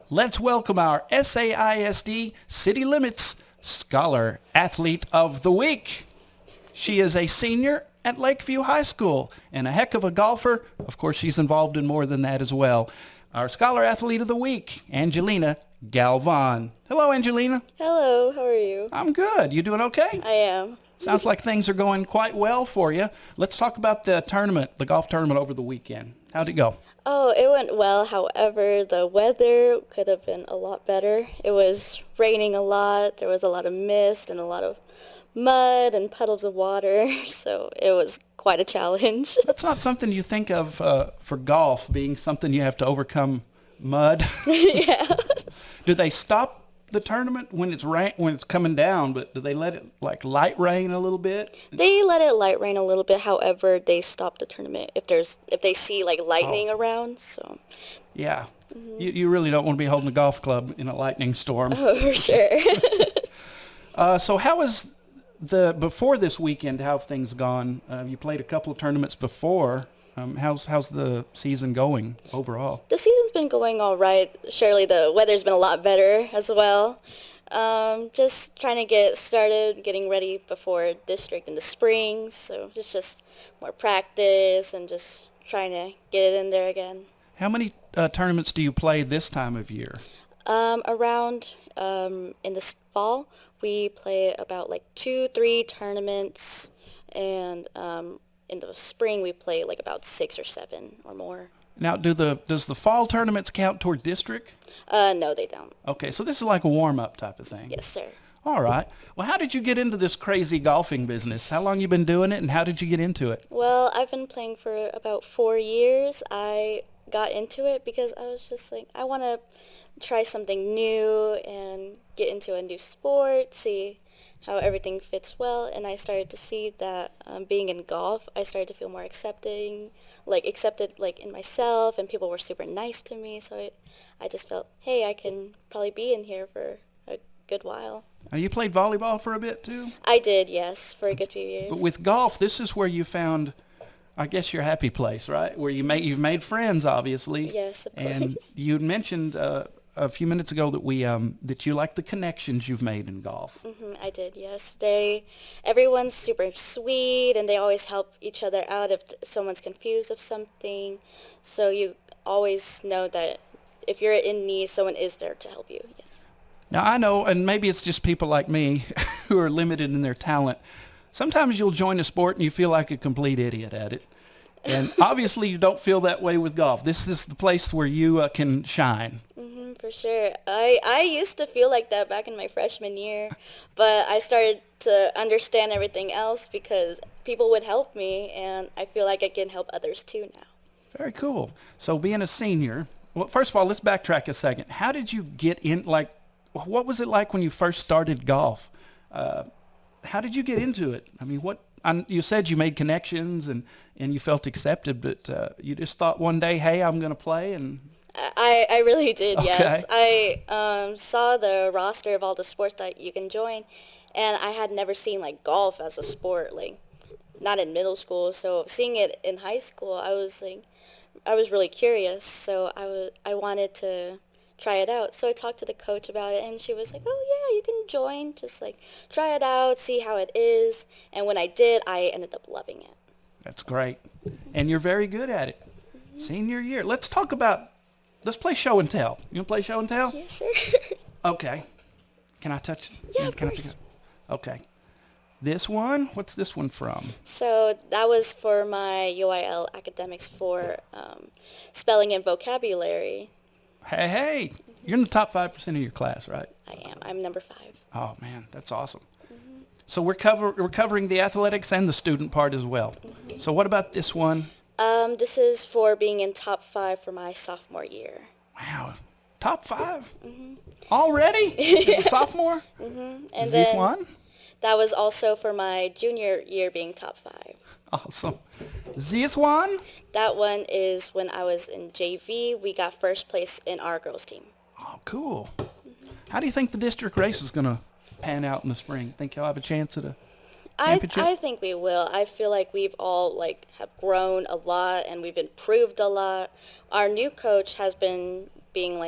Let's welcome our SAISD City Limits Scholar Athlete of the Week. She is a senior at Lakeview High School and a heck of a golfer. Of course, she's involved in more than that as well. Our Scholar Athlete of the Week, Angelina Galvan. Hello, Angelina. Hello, how are you? I'm good. You doing okay? I am. Sounds like things are going quite well for you. Let's talk about the tournament, the golf tournament over the weekend. How'd it go? Oh, it went well. However, the weather could have been a lot better. It was raining a lot. There was a lot of mist and a lot of mud and puddles of water. So it was quite a challenge. That's not something you think of for golf, being something you have to overcome mud. Yeah. Do they stop the tournament when it's coming down, but do they let it like light rain a little bit? They let it light rain a little bit. However, they stop the tournament if they see like lightning around. So Yeah. You really don't want to be holding a golf club in a lightning storm. oh, for sure. So how was before this weekend, how have things gone? You played a couple of tournaments before. How's the season going overall? The season's been going all right. Surely the weather's been a lot better as well. Just trying to get started, getting ready before district in the spring. So it's just more practice and just trying to get it in there again. How many tournaments do you play this time of year? Around in the fall, we play about like 2-3 tournaments, and in the spring we play like about 6 or 7 or more. Now, does the fall tournaments count toward district? No, they don't. Okay, so this is like a warm-up type of thing. Yes, sir. All right. Well, how did you get into this crazy golfing business? How long you been doing it, and how did you get into it? Well, I've been playing for about 4 years. I got into it because I was just like, I want to try something new and get into a new sport, see how everything fits well. And I started to see that being in golf, I started to feel more accepted like in myself, and people were super nice to me. So I just felt, hey, I can probably be in here for a good while. Now, you played volleyball for a bit too? I did, yes, for a good few years. But with golf, this is where you found, I guess, your happy place, right? Where you've made friends, obviously. Yes, of course. And you mentioned a few minutes ago that you like the connections you've made in golf. I did, yes. Everyone's super sweet, and they always help each other out if someone's confused of something. So you always know that if you're in need, someone is there to help you, yes. Now, I know, and maybe it's just people like me who are limited in their talent. Sometimes you'll join a sport and you feel like a complete idiot at it. And obviously you don't feel that way with golf. This is the place where you can shine. For sure. I used to feel like that back in my freshman year, but I started to understand everything else because people would help me, and I feel like I can help others too now. Very cool. So being a senior, well, first of all, let's backtrack a second. How did you get in, what was it like when you first started golf? How did you get into it? I mean, you said you made connections and you felt accepted, but you just thought one day, hey, I'm going to play, and... I really did, Okay. yes. I saw the roster of all the sports that you can join, and I had never seen like golf as a sport, like not in middle school. So seeing it in high school, I was really curious. So I wanted to try it out. So I talked to the coach about it, and she was like, "Oh yeah, you can join. Just like try it out, see how it is." And when I did, I ended up loving it. That's great. And you're very good at it. Senior year. Let's play show and tell. You want to play show and tell? Yeah, sure. Okay. Can I touch? Yeah, of Can I course. pick it up? Okay. This one? What's this one from? So that was for my UIL academics for spelling and vocabulary. Hey. You're in the top 5% of your class, right? I am. I'm number 5. Oh, man. That's awesome. So we're covering the athletics and the student part as well. So what about this one? This is for being in top 5 for my sophomore year. Wow. Top 5? Already? As a sophomore? And Is then this one? that was also for my junior year being top 5. Awesome. This one? That one is when I was in JV. We got first place in our girls team. Oh, cool. How do you think the district race is going to pan out in the spring? Think y'all have a chance at a championship? I think we will. I feel like we've all have grown a lot, and we've improved a lot. Our new coach has been being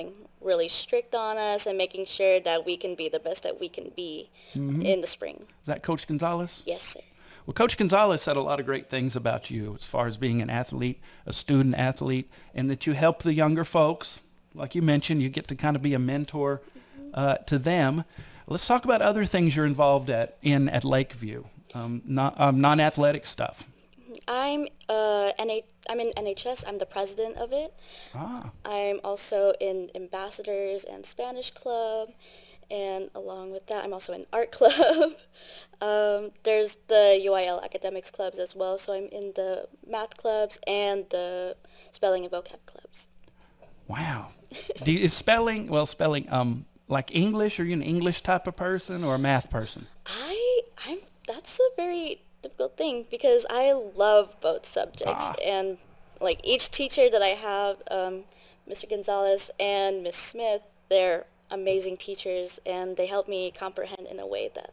really strict on us and making sure that we can be the best that we can be in the spring. Is that Coach Gonzalez? Yes, sir. Well, Coach Gonzalez said a lot of great things about you as far as being an athlete, a student athlete, and that you help the younger folks. Like you mentioned, you get to kind of be a mentor to them. Let's talk about other things you're involved in at Lakeview, non-athletic stuff. I'm in NHS. I'm the president of it. Ah, I'm also in Ambassadors and Spanish Club, and along with that, I'm also in Art Club. There's the UIL Academics Clubs as well, so I'm in the Math Clubs and the Spelling and Vocab Clubs. wow. Is spelling like English? Are you an English type of person or a math person? That's a very difficult thing because I love both subjects, and like each teacher that I have, Mr. Gonzalez and Miss Smith, they're amazing teachers, and they help me comprehend in a way that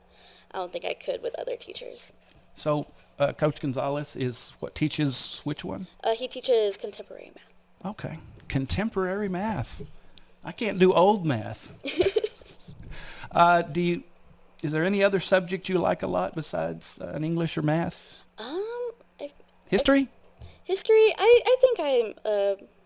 I don't think I could with other teachers. So Coach Gonzalez teaches which one? He teaches contemporary math. Okay. Contemporary math. I can't do old math. Is there any other subject you like a lot besides an English or math? History? History, I think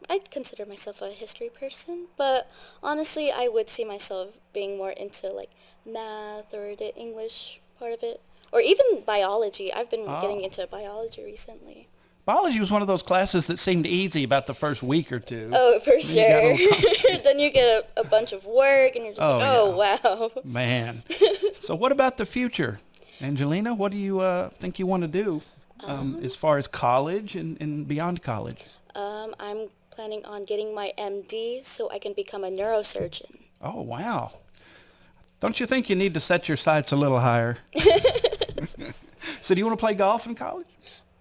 I consider myself a history person, but honestly, I would see myself being more into like math or the English part of it, or even biology. I've been getting into biology recently. Biology was one of those classes that seemed easy about the first week or two. Oh, for sure. Then you get a bunch of work, and you're just wow. Man. So what about the future? Angelina, what do you think you want to do as far as college and beyond college? I'm planning on getting my MD so I can become a neurosurgeon. Oh, wow. Don't you think you need to set your sights a little higher? So do you want to play golf in college?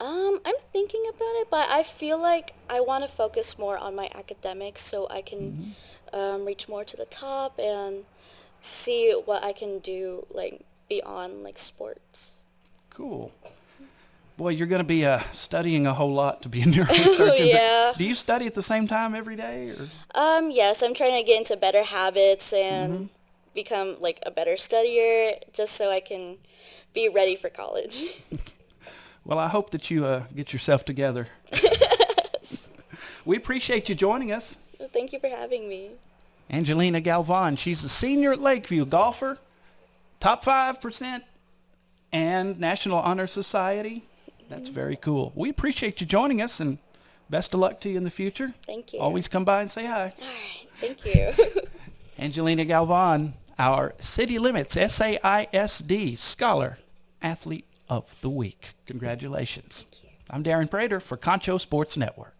I'm thinking about it, but I feel like I want to focus more on my academics so I can reach more to the top and see what I can do like beyond like sports. Cool. Boy, you're going to be studying a whole lot to be a neurosurgeon. Yeah. Do you study at the same time every day? Or? Yes, I'm trying to get into better habits and become like a better studier just so I can be ready for college. Well, I hope that you get yourself together. We appreciate you joining us. Well, thank you for having me. Angelina Galvan, she's a senior at Lakeview, golfer, top 5%, and National Honor Society. That's very cool. We appreciate you joining us, and best of luck to you in the future. Thank you. Always come by and say hi. All right. Thank you. Angelina Galvan, our City Limits SAISD Scholar Athlete of the Week. Congratulations. Thank you. I'm Darren Prater for Concho Sports Network.